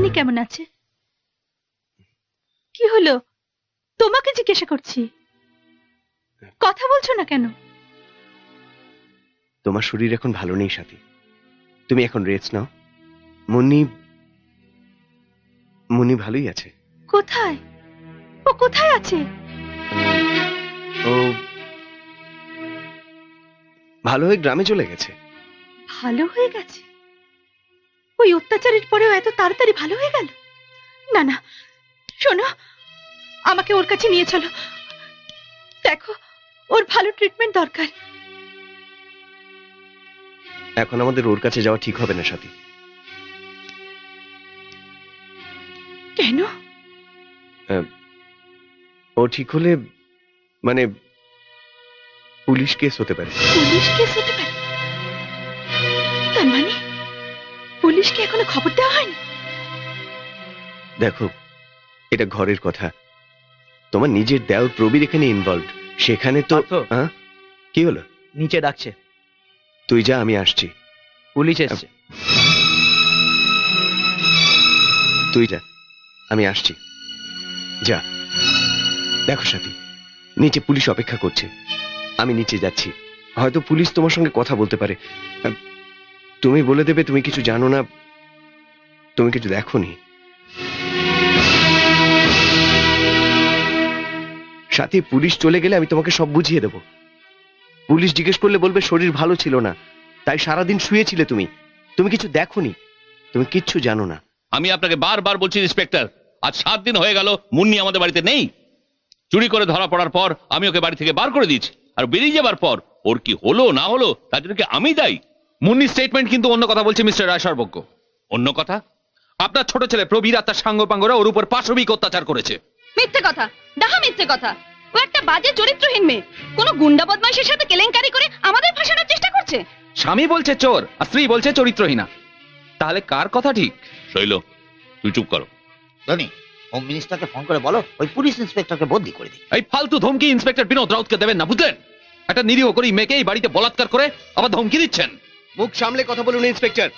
মুন্নি কেমন আছে? কি হলো? তোমাকে জিজ্ঞাসা করছি, কথা বলছো না কেন? তোমার শরীর এখন ভালো নেই সাথী, তুমি এখন রেস্ট নাও। মুন্নি মুন্নি ভালোই আছে। কোথায়? ও কোথায় আছে? ও ভালো হয়ে গ্রামে চলে গেছে। ভালো হয়ে গেছে? ওই অত্যাচারের পরেও এত তাড়াতাড়ি ভালো হয়ে গেল? না না, শোনো, আমাকে ওর কাছে নিয়ে চলো। দেখো, ওর ভালো ট্রিটমেন্ট দরকার। এখন আমাদের ওর কাছে যাওয়া ঠিক হবে না সাথী। কেন? ও ঠিক হলে মানে পুলিশ কেস হতে পারে। পুলিশ কেস হতে পারে? তার মানে পুলিশকে এখনো খবর দেওয়া হয়নি? দেখো, এটা ঘরের কথা, তোমার নিজের দেওর প্রবীর এখানে ইনভলভড, সেখানে তো। কি হলো? নিচে ডাকছে। তুই যা, আমি আসছি। পুলিশ এসছে। তুই যা, আমি আসছি। যা। দেখো সাথী, নিচে পুলিশ অপেক্ষা করছে, আমি নিচে যাচ্ছি। হয়তো পুলিশ তোমার সঙ্গে কথা বলতে পারে। তুমি বলে দেবে তুমি কিছু জানো না, তুমি কিছু দেখোনি। সাথী, পুলিশ চলে গেলে আমি তোমাকে সব বুঝিয়ে দেব। পুলিশ জিজ্ঞেস করলে বলবে শরীর ভালো ছিল না, তাই সারাদিন শুয়েছিলে তুমি, তুমি কিছু দেখোনি, তুমি কিচ্ছু জানো না। আমি আপনাকে বারবার বলছি ইন্সপেক্টর, আজ 7 দিন হয়ে গেল মুন্নি আমাদের বাড়িতে নেই। চুরি করে ধরা পড়ার পর আমি ওকে বাড়ি থেকে বার করে দিয়েছি, আর বেরিয়ে যাবার পর ওর কি হলো না হলো তার জন্য কি আমি দায়ী? মুন্নির স্টেটমেন্ট কিন্তু অন্য কথা বলছে মিস্টার রায় সর্বজ্ঞ। অন্য কথা? আপনার ছোট ছেলে প্রবীর আর তার সাঙ্গপাঙ্গরা ওর উপর পাশবিক অত্যাচার করেছে। মিথ্যে কথা, ডাহা মিথ্যে কথা। ও একটা বাজে চরিত্রহীন মেয়ে, কোন গুন্ডা বদমাইশের সাথে কেলেঙ্কারি করে আমাদের ফাঁসানোর চেষ্টা করছে। স্বামী বলছে চোর আর স্ত্রী বলছে চরিত্রহীনা, তাহলে কার কথা ঠিক? শৈল, তুই চুপ করো। ধনী, হোম মিনিস্টারকে ফোন করে বলো ওই পুলিশ ইন্সপেক্টরকে বদলি করে দিই। এই ফালতু ধমকি ইন্সপেক্টর বিনোদ রাউতকে দেবেন না, বুঝলেন? একটা নিরীহ করি মেয়েকে এই বাড়িতে বলাৎকার করে আবার ধমকি দিচ্ছেন। মুখ সামলে কথা বলুন ইন্সপেক্টর,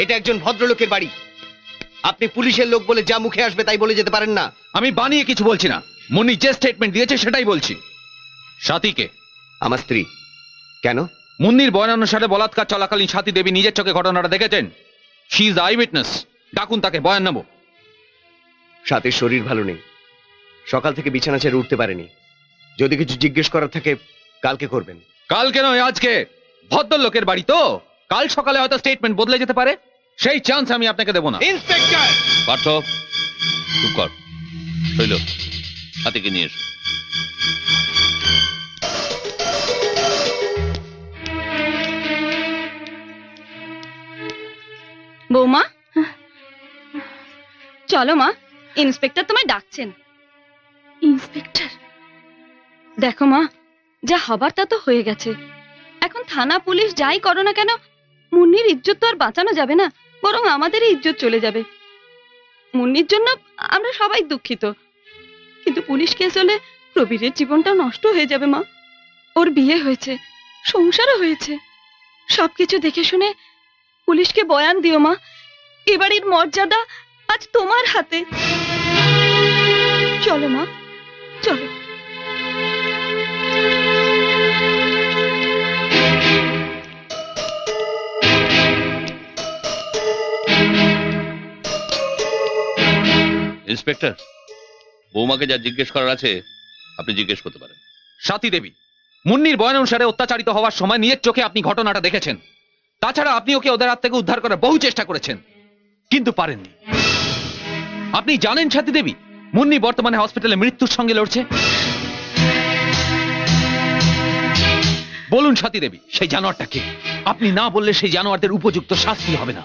এটা একজন ভদ্রলোকের বাড়ি। আপনি পুলিশের লোক বলে যা মুখে আসবে তাই বলে যেতে পারেন না। আমি বানিয়ে কিছু বলছি না, মুন্নি যে স্টেটমেন্ট দিয়েছে সেটাই বলছি। সাথীকে আমার স্ত্রী। কেন? মুন্নির বয়ান অনুসারে বলাৎকার চলাকালীন সাথী দেবী নিজের চোখে ঘটনাটা দেখেছেন। She is I witness. ডাকুন তাকে, বয়ান নেব। সাথীর শরীর ভালো নেই, সকাল থেকে বিছানা ছেড়ে উঠতে পারেনি। যদি কিছু জিজ্ঞেস করার থাকে কালকে করবেন। কালকে নয়, আজকে। ভদ্রলোকের বাড়ি তো, কাল সকালে হয়তো স্টেটমেন্ট বদলে যেতে পারে, সেই চান্স আমি আপনাকে দেব না। ইন্সপেক্টর পার্থ, চুপ কর। শৈল, হাতিকে নিয়ে এসো। বৌমা, চলো মা, ইন্সপেক্টর তোমায় ডাকছেন। ইন্সপেক্টর? দেখো মা, যা হবার তা তো হয়ে গেছে। এখন থানা পুলিশ যাই করো না কেন, মুন্নির ইজ্জত তো আর বাঁচানো যাবে না, বরং আমাদেরই ইজ্জত চলে যাবে। মুন্নির জন্য আমরা সবাই দুঃখিত, কিন্তু পুলিশ কেস হলে প্রবীরের জীবনটা নষ্ট হয়ে যাবে মা। ওর বিয়ে হয়েছে, সংসারও হয়েছে, সবকিছু দেখে শুনে পুলিশকে বয়ান দিও মা। এ বাড়ির মর্যাদা আজ তোমার হাতে। চলো মা, চলো। ইন্সপেক্টর, বৌমাকে যা জিজ্ঞেস করার আছে আপনি জিজ্ঞেস করতে পারেন। সাথী দেবী, মুন্নির বয়ান অনুসারে অত্যাচারিত হওয়ার সময় নিজের চোখে আপনি ঘটনাটা দেখেছেন। তাছাড়া আপনি ওকে ওদের হাত থেকে উদ্ধার করার বহু চেষ্টা করেছেন, কিন্তু পারেননি। আপনি জানেন সাথী দেবী, মুন্নি বর্তমানে হসপিটালে মৃত্যুর সঙ্গে লড়ছে। বলুন সাথী দেবী, সেই জানোয়ারটা কে? আপনি না বললে সেই জানোয়ারদের উপযুক্ত শাস্তি হবে না,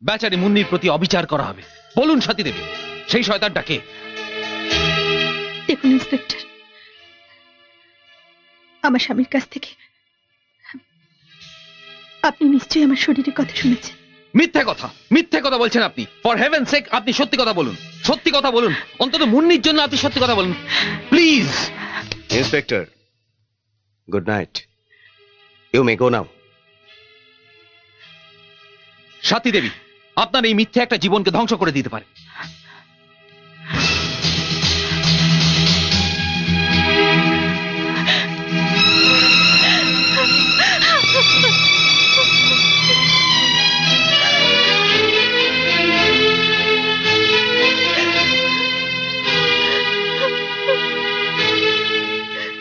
বেচারি মুন্নির প্রতি অবিচার করা হবে। বলুন সাথী দেবী, সেই শয়তানটা কে? দেখুন ইন্সপেক্টর, আমার স্বামীর কাছ থেকে আপনি নিশ্চয়ই আমার শরীরের কথা শুনেছেন। মিথ্যে কথা, মিথ্যে কথা বলছেন আপনি। ফর হেভেন সেক, আপনি সত্যি কথা বলুন, সত্যি কথা বলুন। অন্তত মুন্নির জন্য আপনি সত্যি কথা বলুন, please. Inspector, good night. You may go now. Sathi Devi, আপনার এই মিথ্যে একটা জীবনকে ধ্বংস করে দিতে পারে।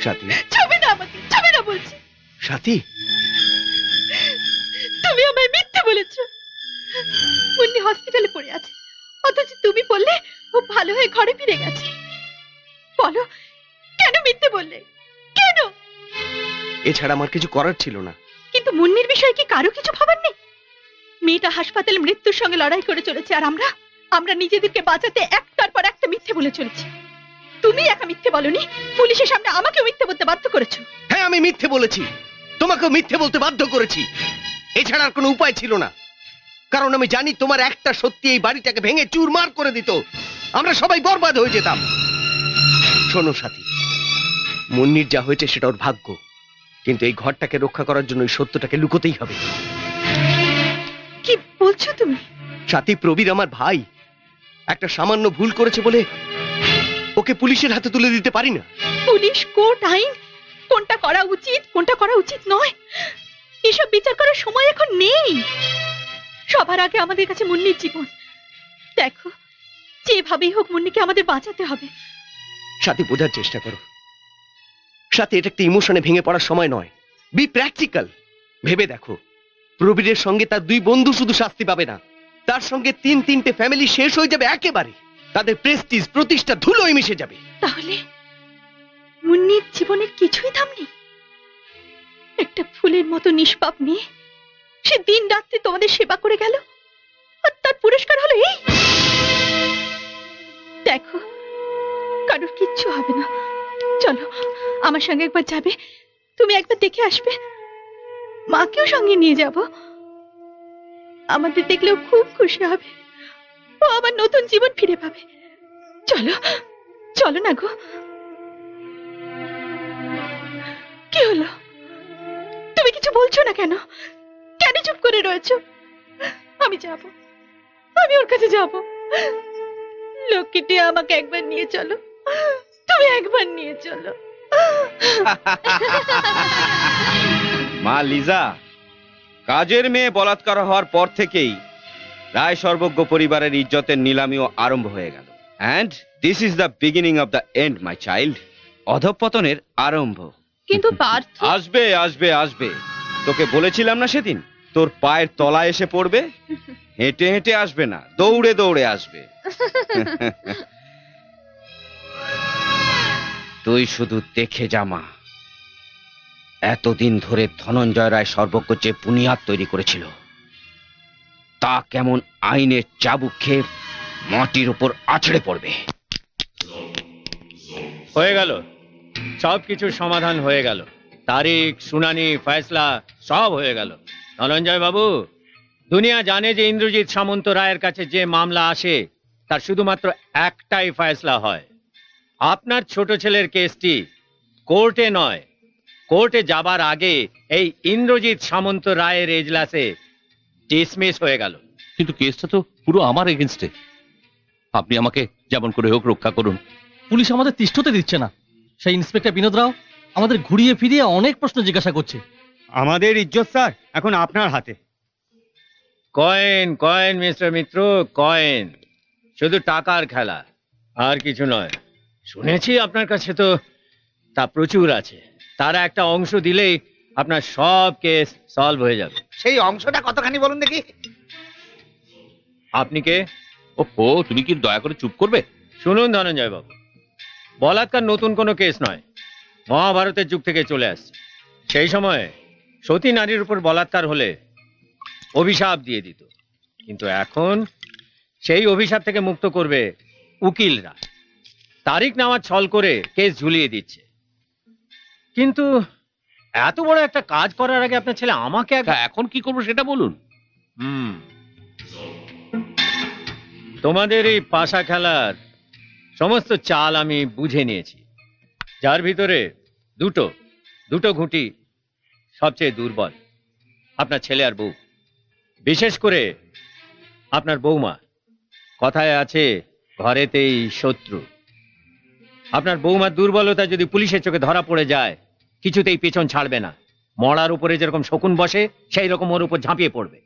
সাথী, ছবি না আমাকে, ছবি না বলছি। সাথী, তুমি আমায় মিথ্যে বলেছ। মুন্নি হসপিটালে পড়ে আছে, অথচ তুমি বললে ও ভালো হয়ে ঘরে ফিরে গেছে। বলো কেন মিথ্যে বললে, কেন? এছাড়া আমার কিছু করার ছিল না। কিন্তু মুন্নির বিষয়ে কি কারো কিছু ভাবার নেই? মেয়েটা হাসপাতালে মৃত্যুর সঙ্গে লড়াই করে চলেছে, আর আমরা নিজেদেরকে বাঁচাতে একটার পর একটা মিথ্যে বলে চলেছি। তুমি একা মিথ্যে বলনি, পুলিশের সামনে আমাকে মিথ্যে বলতে বাধ্য করেছো। হ্যাঁ, আমি মিথ্যে বলেছি, তোমাকেও মিথ্যে বলতে বাধ্য করেছি। এছাড়া আর কোনো উপায় ছিল না, কারণ আমি জানি তোমার একটা সত্যি এই বাড়িটাকে ভেঙে চুরমার করে দিত, আমরা সবাই বরবাদ হয়ে যেতাম। শোনো সাথী, মুন্নির যা হয়েছে সেটা ওর ভাগ্য, কিন্তু এই ঘরটাকে রক্ষা করার জন্য এই সত্যটাকে লুকোতেই হবে। কি বলছো তুমি? সাথী, প্রবীর আমার ভাই, একটা সামান্য ভুল করেছে বলে ওকে পুলিশের হাতে তুলে দিতে পারি না। পুলিশ, কোর্ট, আইন, কোনটা করা উচিত কোনটা করা উচিত নয়, এসব বিচার করার সময় এখন নেই। সবার আগে আমাদের কাছে মুন্নির জীবন। দেখো, যেভাবেই হোক মুন্নিকে আমাদের বাঁচাতে হবে। সাথী, বোঝার চেষ্টা করো। সাথী, এটা একটা ইমোশনে ভেঙে পড়ার সময় নয়, বি প্র্যাকটিক্যাল। ভেবে দেখো, প্রবীরের সঙ্গে তার দুই বন্ধু শুধু শাস্তি পাবে না, তার সঙ্গে তিনটে ফ্যামিলি শেষ হয়ে যাবে একেবারে। তাদের প্রেস্টিজ, প্রতিষ্ঠা ধুলোয় মিশে যাবে। তাহলে মুন্নির জীবনের কিছুই দাম নেই? একটা ফুলের মতো নিষ্পাপ মেয়ে, সে দিন রাত্রি তোমাদের সেবা করে গেল, আর তার পুরস্কার হলো এই? দেখো, কারোর কিচ্ছু হবে না। চলো আমার সঙ্গে একবার যাবে, তুমি একবার দেখে আসবে, মাকেও সঙ্গে নিয়ে যাব। আমাদের দেখলেও খুব খুশি হবে, ও আবার নতুন জীবন ফিরে পাবে। চলো, চলো না গো। কি হলো, তুমি কিছু বলছো না কেন? কেন চুপ করে রয়েছো? আমি যাব, আমি ওর কাছে যাব। লক্ষ্মীটি, আমাকে একবার নিয়ে চলো, তুমি একবার নিয়ে চলো। মা লিজা, কাজের মেয়ে বলাৎকার হওয়ার পর থেকেই রায় সর্বজ্ঞ পরিবারের ইজ্জতের নিলামিও আরম্ভ হয়ে গেল। And this is the beginning of the end, my child. অধঃপতনের আরম্ভ। কিন্তু পার্থ, আসবে আসবে আসবে, তোকে বলেছিলাম না সেদিন, তোর পায়ের তলায় এসে পড়বে। হেঁটে হেঁটে আসবে না, দৌড়ে দৌড়ে আসবে। তুই শুধু দেখে যা মা, এতদিন ধরে ধনঞ্জয় রায় সর্বজ্ঞ যে বুনিয়াদ তৈরি করেছিল, তা কেমন আইনের চাবুক খেয়ে মাটির উপর আছড়ে পড়বে। হয়ে গেল, সব কিছুর সমাধান হয়ে গেল। তারিখ, শুনানি, ফয়সলা সব হয়ে গেল। ধনঞ্জয় বাবু, দুনিয়া জানে যে ইন্দ্রজিৎ সামন্ত রায়ের কাছে যে মামলা আসে তার শুধুমাত্র একটাই ফয়সলা হয়। আপনার ছোট ছেলের কেসটি কোর্টে নয়, কোর্টে যাবার আগে এই ইন্দ্রজিৎ সামন্ত রায়ের এজলাসে ডিসমিস হয়ে গেল। কিন্তু কেসটা তো পুরো আমার এগেনস্টে। আপনি আমাকে যেমন করে হোক রক্ষা করুন। পুলিশ আমাদের তিষ্ঠতে দিচ্ছে না। সেই ইন্সপেক্টর বিনোদ রাও আমাদের ঘুরিয়ে ফিরিয়ে অনেক প্রশ্ন জিজ্ঞাসা করছে। আমাদের ইজ্জত স্যার এখন আপনার হাতে। কয়েন কয়েন মিস্টার মিত্র, কয়েন, শুধু টাকার খেলা, আর কিছু নয়। শুনেছি আপনার কাছে তো তা প্রচুর আছে, তারা একটা অংশ দিলেই আপনার সব কেস সলভ হয়ে যাবে। সেই অংশটা কতখানি বলুন দেখি। আপনি কে? ও, তুমি কি দয়া করে চুপ করবে? শুনুন ধনঞ্জয় বাবু, বলাৎকার নতুন কোনো কেস নয়, মহাভারতের যুগ থেকে চলে আসছে। সেই সময় সতী নারীর উপর বলাৎকার হলে অভিশাপ দিয়ে দিত, কিন্তু এখন সেই অভিশাপ থেকে মুক্ত করবে উকিলরা। তারিখ নেওয়ার ছল করে কেস ঝুলিয়ে দিচ্ছে। কিন্তু এত বড় একটা কাজ করার আগে আপনার ছেলে আমাকে এখন কি করবো সেটা বলুন। তোমাদের এই পাশা খেলার সমস্ত চাল আমি বুঝে নিয়েছি, যার ভিতরে দুটো ঘুঁটি সবচেয়ে দুর্বল, আপনার ছেলে আর বউ। বিশেষ করে আপনার বৌমা, কথায় আছে ঘরেতেই শত্রু। আপনার বৌমার দুর্বলতা যদি পুলিশের চোখে ধরা পড়ে যায়, কিছুতেই পেছন ছাড়বে না। মড়ার উপরে যেরকম শকুন বসে, সেই রকম ওর উপর ঝাঁপিয়ে পড়বে।